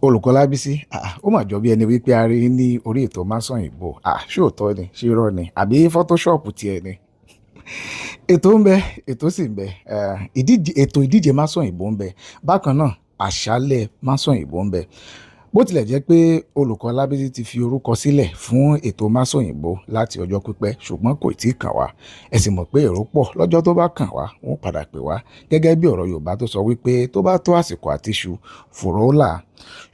Olùkọ́ Lábísí, ó mà jọ bí ẹni wípé a rí yín ní orí ètò Masọ̀yìnbó. Ṣé òótọ́ ni? Ṣé irọ́ ni? Àbí Photoshop tiẹ̀ ni? Ètò ń bẹ, ètò sì ń bẹ. Ètò ìdíje Masọ̀yìnbó ń bẹ. Bákan náà, àṣálẹ́ Masọ̀yìnbó ń bẹ. Bó tilẹ̀ jẹ́ pé Olùkọ́ Lábísí ti fi orúkọ sílẹ̀ fún ètò Masọ̀yìnbó láti ọjọ́ pípẹ́, ṣùgbọ́n kò tíì kàn wá. Ẹ sì mọ̀ pé èrò pọ̀ lọ́jọ́ tó bá kàn wá, wọ́n padà pè wá. Gẹ́gẹ́ bí ọ̀rọ̀ Yorùbá tó sọ wípé tó bá tó àsìkò àti iṣu, fùrọ̀ ó là.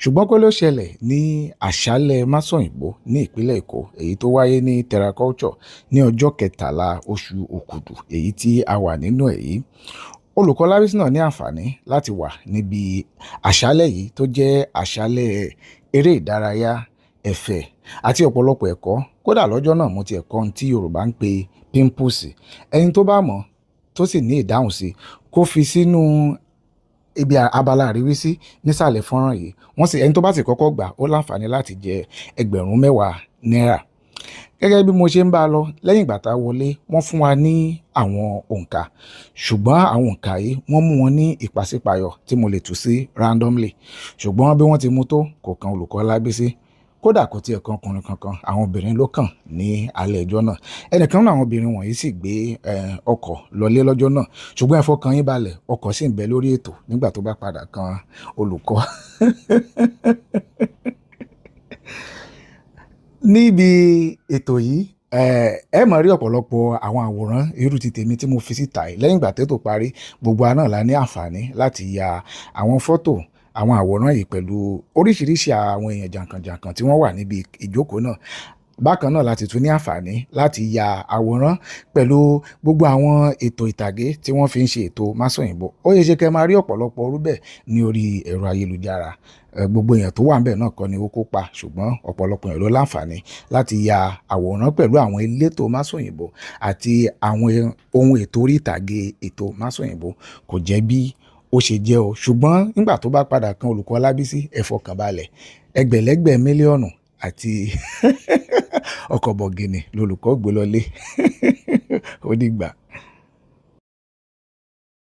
Ṣùgbọ́n kó ló ṣẹlẹ̀ ní àṣálẹ́ Masọ̀yìnbó ní ìpínlẹ̀ Èkó, èyí tó wáyé ní Terra Culture ní ọjọ́ 13 oṣù Òkùdù, èyí tí a wà nínú èyí. Olùkọ́ Lábísí náà ní àǹfààní láti wà níbi àṣálẹ́ yìí tó jẹ́ àṣálẹ́ eré ìdárayá, ẹ̀fẹ̀ àti ọ̀pọ̀lọpọ̀ ẹ̀kọ́. Kódà lọ́jọ́ náà mo ti ẹ̀kọ́ tí Yorùbá ń pe pimples. Ẹni tó bá mọ̀ tó sì ní ìdáhùn sí kó fi sínú ibi abala àríwísí nísàlẹ̀ fọ́nrán yìí. Ẹni tó bá sì kọ́kọ́ gbà ó láǹfààní láti jẹ ẹgbẹ̀rún 10 náírà. Gẹ́gẹ́ bí mo ṣe ń bá a lọ, lẹ́yìn ìgbà tá a wọlé, wọ́n fún wa ní àwọn òǹkà, ṣùgbọ́n àwọn òǹkà yìí wọ́n mú wọn ní ìpàsípàyọ̀ tí mo lè tú sí randomly. Ṣùgbọ́n bí wọ́n ti mú tó kò kan Olùkọ́ Lábísí. Kódà kò tiẹ̀ kan ọkùnrin kankan, àwọn obìnrin ló kàn ní alẹ́ ọjọ́ náà. Ẹnìkan náà àwọn obìnrin wọ̀nyí sì gbé ọkọ̀ lọlé lọ́jọ́ náà. Ṣùgbọ́n ẹ fọkàn yín balẹ̀, ọkọ̀ sì ń bẹ lórí ètò nígbà tó bá padà kan olùkọ́. Níbi ètò yìí, ẹ máa rí ọ̀pọ̀lọpọ̀ àwọn àwòrán irú ti tèmi tí mo fi síta yìí. Lẹ́yìn ìgbà tètò parí, gbogbo wa náà la ní àǹfààní láti ya àwọn fọ́tò, àwọn àwòrán yìí pẹ̀lú oríṣiríṣi àwọn èèyàn jàǹkànjàǹkàn tí wọ́n wà níbi ìjókòó náà. Bákan náà láti tún ní àǹfààní láti ya àwòrán pẹ̀lú gbogbo àwọn ètò ìtàgé tí wọ́n fi ń ṣe ètò Masọ̀yìnbó. Ó yẹ ṣe kẹ́ máa rí ọ̀pọ̀lọpọ̀ orú bẹ́ẹ̀ ní orí ẹ̀rọ ayélujára. Gbogbo èèyàn tó wà ńbẹ̀ náà kọ́ ni ó kópa, ṣùgbọ́n ọ̀pọ̀lọpọ̀ èèyàn ló láǹfààní láti ya àwòrán pẹ̀lú àwọn elétò Masọ̀yìnbó àti àwọn ohun ètò orí ìtàgé ètò Masọ̀yìnbó. Kò jẹ́ bí ó ṣe jẹ́ o. Ṣùgbọ́n nígbà tó bá padà kan Olùkọ́ Lábísí, ẹ fọkàn balẹ̀, ẹgbẹ̀lẹ́gbẹ̀ mílíọ̀nù àti ọkọ̀ bọ̀gìnì lolùkọ́ gbé lọlé. Ó dìgbà.